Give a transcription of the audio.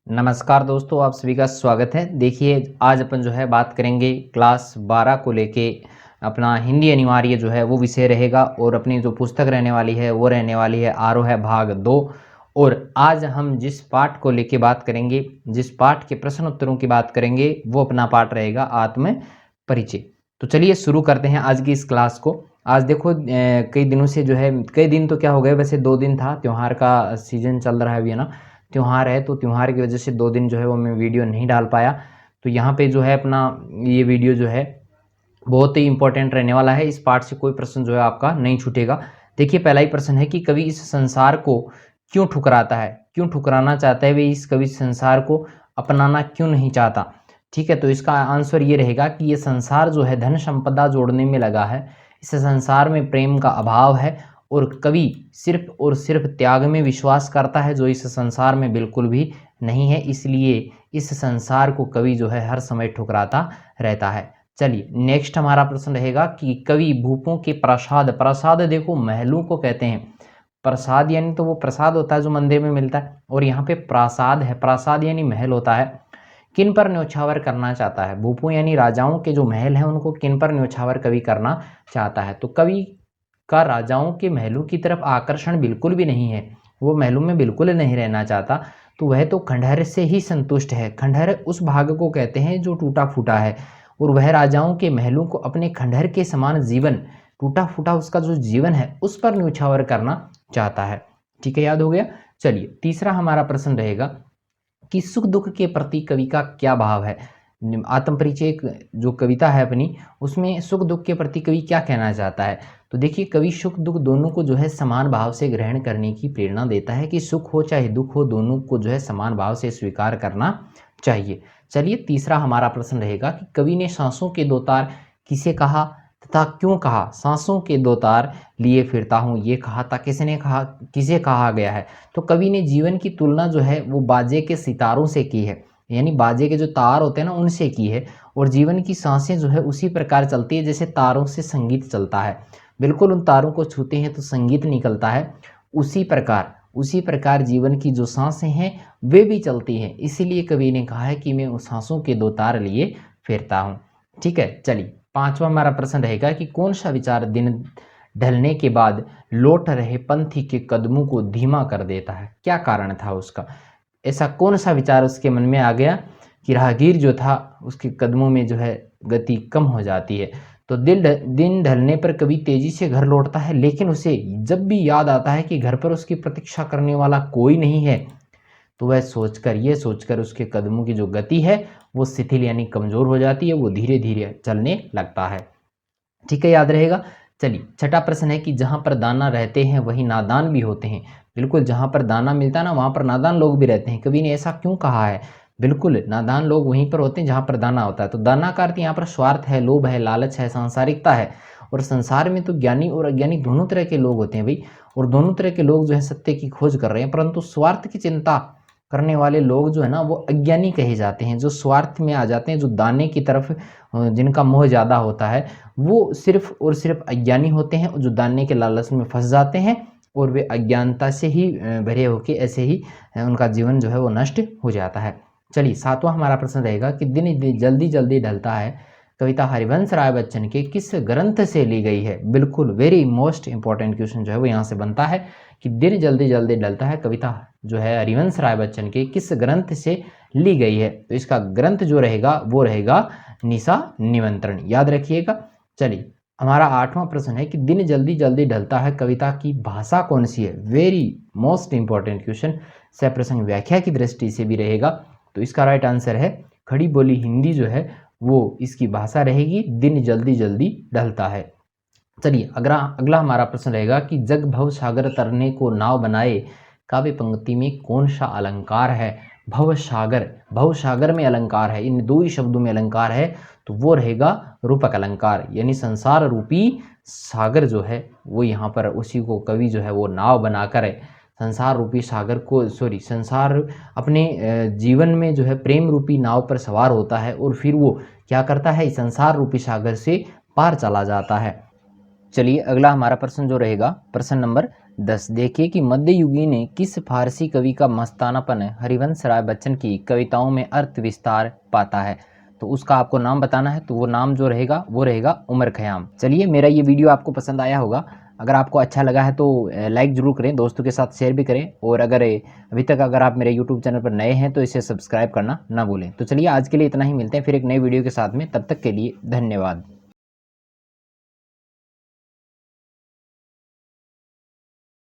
नमस्कार दोस्तों, आप सभी का स्वागत है। देखिए, आज अपन जो है बात करेंगे क्लास 12 को लेके। अपना हिंदी अनिवार्य जो है वो विषय रहेगा और अपनी जो पुस्तक रहने वाली है वो रहने वाली है आरोह भाग 2। और आज हम जिस पाठ को लेके बात करेंगे, जिस पाठ के प्रश्न उत्तरों की बात करेंगे, वो अपना पाठ रहेगा आत्म परिचय। तो चलिए शुरू करते हैं आज की इस क्लास को। आज देखो कई दिनों से जो है, कई दिन तो क्या हो गए, वैसे 2 दिन था, त्योहार का सीजन चल रहा है अभी, है ना। त्योहार है तो त्योहार की वजह से 2 दिन जो है वो मैं वीडियो नहीं डाल पाया। तो यहाँ पे जो है अपना ये वीडियो जो है बहुत ही इंपॉर्टेंट रहने वाला है। इस पार्ट से कोई प्रश्न जो है आपका नहीं छूटेगा। देखिए, पहला ही प्रश्न है कि कवि इस संसार को क्यों ठुकराता है, क्यों ठुकराना चाहता है, वे इस कवि संसार को अपनाना क्यों नहीं चाहता। ठीक है, तो इसका आंसर ये रहेगा कि ये संसार जो है धन संपदा जोड़ने में लगा है, इस संसार में प्रेम का अभाव है और कवि सिर्फ और सिर्फ त्याग में विश्वास करता है, जो इस संसार में बिल्कुल भी नहीं है। इसलिए इस संसार को कवि जो है हर समय ठुकराता रहता है। चलिए नेक्स्ट हमारा प्रश्न रहेगा कि कवि भूपों के प्रसाद, प्रसाद देखो महलों को कहते हैं। प्रसाद यानी तो वो प्रसाद होता है जो मंदिर में मिलता है, और यहाँ पे प्रासाद है, प्रासाद यानी महल होता है। किन पर न्योछावर करना चाहता है, भूपों यानी राजाओं के जो महल हैं उनको किन पर न्योछावर कवि करना चाहता है। तो कवि का राजाओं के महलों की तरफ आकर्षण बिल्कुल भी नहीं है, वो महलों में बिल्कुल नहीं रहना चाहता। तो वह तो खंडहर से ही संतुष्ट है। खंडहर उस भाग को कहते हैं जो टूटा फूटा है, और वह राजाओं के महलों को अपने खंडहर के समान जीवन, टूटा फूटा उसका जो जीवन है उस पर न्योछावर करना चाहता है। ठीक है, याद हो गया। चलिए तीसरा हमारा प्रश्न रहेगा कि सुख दुख के प्रति कवि का क्या भाव है। आत्म परिचय जो कविता है अपनी, उसमें सुख दुख के प्रति कवि क्या कहना चाहता है। तो देखिए, कवि सुख दुख दोनों को जो है समान भाव से ग्रहण करने की प्रेरणा देता है कि सुख हो चाहे दुख हो, दोनों को जो है समान भाव से स्वीकार करना चाहिए। चलिए तीसरा हमारा प्रश्न रहेगा कि कवि ने सांसों के दो तार किसे कहा तथा क्यों कहा। सांसों के दो तार लिए फिरता हूँ, ये कहा था किसने कहा, किसे कहा गया है। तो कवि ने जीवन की तुलना जो है वो बाजे के सितारों से की है, यानी बाजे के जो तार होते हैं ना उनसे की है। और जीवन की सांसें जो है उसी प्रकार चलती है जैसे तारों से संगीत चलता है। बिल्कुल उन तारों को छूते हैं तो संगीत निकलता है, उसी प्रकार जीवन की जो सांसें हैं वे भी चलती हैं। इसीलिए कवि ने कहा है कि मैं उस सांसों के दो तार लिए फिरता हूँ। ठीक है, चलिए पांचवा हमारा प्रश्न रहेगा कि कौन सा विचार दिन ढलने के बाद लौट रहे पंथी के कदमों को धीमा कर देता है। क्या कारण था उसका, ऐसा कौन सा विचार उसके मन में आ गया कि राहगीर जो था उसके कदमों में जो है गति कम हो जाती है। तो दिन ढलने पर कभी तेजी से घर लौटता है, लेकिन उसे जब भी याद आता है कि घर पर उसकी प्रतीक्षा करने वाला कोई नहीं है, तो वह ये सोचकर उसके कदमों की जो गति है वो शिथिल यानी कमजोर हो जाती है, वो धीरे धीरे चलने लगता है। ठीक है, याद रहेगा। चलिए छठा प्रश्न है कि जहाँ पर दाना रहते हैं वहीं नादान भी होते हैं। बिल्कुल, जहाँ पर दाना मिलता है ना वहाँ पर नादान लोग भी रहते हैं। कवि ने ऐसा क्यों कहा है। बिल्कुल, नादान लोग वहीं पर होते हैं जहाँ पर दाना होता है। तो दाना का अर्थ यहाँ पर स्वार्थ है, लोभ है, लालच है, सांसारिकता है। और संसार में तो ज्ञानी और अज्ञानी दोनों तरह के लोग होते हैं भाई, और दोनों तरह के लोग जो है सत्य की खोज कर रहे हैं, परंतु स्वार्थ की चिंता करने वाले लोग जो है ना वो अज्ञानी कहे जाते हैं। जो स्वार्थ में आ जाते हैं, जो दाने की तरफ जिनका मोह ज़्यादा होता है, वो सिर्फ और सिर्फ अज्ञानी होते हैं, जो दाने के लालच में फंस जाते हैं और वे अज्ञानता से ही भरे होके ऐसे ही उनका जीवन जो है वो नष्ट हो जाता है। चलिए सातवां हमारा प्रश्न रहेगा कि दिन जल्दी जल्दी ढलता है कविता हरिवंश राय बच्चन के किस ग्रंथ से ली गई है। बिल्कुल, वेरी मोस्ट इंपॉर्टेंट क्वेश्चन जो है वो यहाँ से बनता है कि दिन जल्दी जल्दी ढलता है कविता जो है हरिवंश राय बच्चन के किस ग्रंथ से ली गई है। तो इसका ग्रंथ जो रहेगा वो रहेगा निशा निमंत्रण, याद रखिएगा। चलिए हमारा आठवां प्रश्न है कि दिन जल्दी जल्दी ढलता है कविता की भाषा कौन सी है। वेरी मोस्ट इंपॉर्टेंट क्वेश्चन, सह प्रसंग व्याख्या की दृष्टि से भी रहेगा। तो इसका राइट आंसर है खड़ी बोली हिंदी जो है वो इसकी भाषा रहेगी, दिन जल्दी जल्दी ढलता है। चलिए अगला हमारा प्रश्न रहेगा कि जग भव सागर तरने को नाव बनाए काव्य पंक्ति में कौन सा अलंकार है। भव सागर में अलंकार है, इन दो ही शब्दों में अलंकार है, तो वो रहेगा रूपक अलंकार, यानी संसार रूपी सागर जो है वो यहाँ पर उसी को कवि जो है वो नाव बनाकर संसार रूपी सागर को संसार अपने जीवन में जो है प्रेम रूपी नाव पर सवार होता है और फिर वो क्या करता है, संसार रूपी सागर से पार चला जाता है। चलिए अगला हमारा प्रश्न जो रहेगा प्रश्न नंबर 10। देखिए कि मध्ययुगी ने किस फारसी कवि का मस्तानापन हरिवंश राय बच्चन की कविताओं में अर्थ विस्तार पाता है। तो उसका आपको नाम बताना है, तो वो नाम जो रहेगा वो रहेगा उमर खयाम। चलिए मेरा ये वीडियो आपको पसंद आया होगा, अगर आपको अच्छा लगा है तो लाइक ज़रूर करें, दोस्तों के साथ शेयर भी करें, और अगर अभी तक अगर आप मेरे यूट्यूब चैनल पर नए हैं तो इसे सब्सक्राइब करना ना भूलें। तो चलिए आज के लिए इतना ही, मिलते हैं फिर एक नई वीडियो के साथ में, तब तक के लिए धन्यवाद।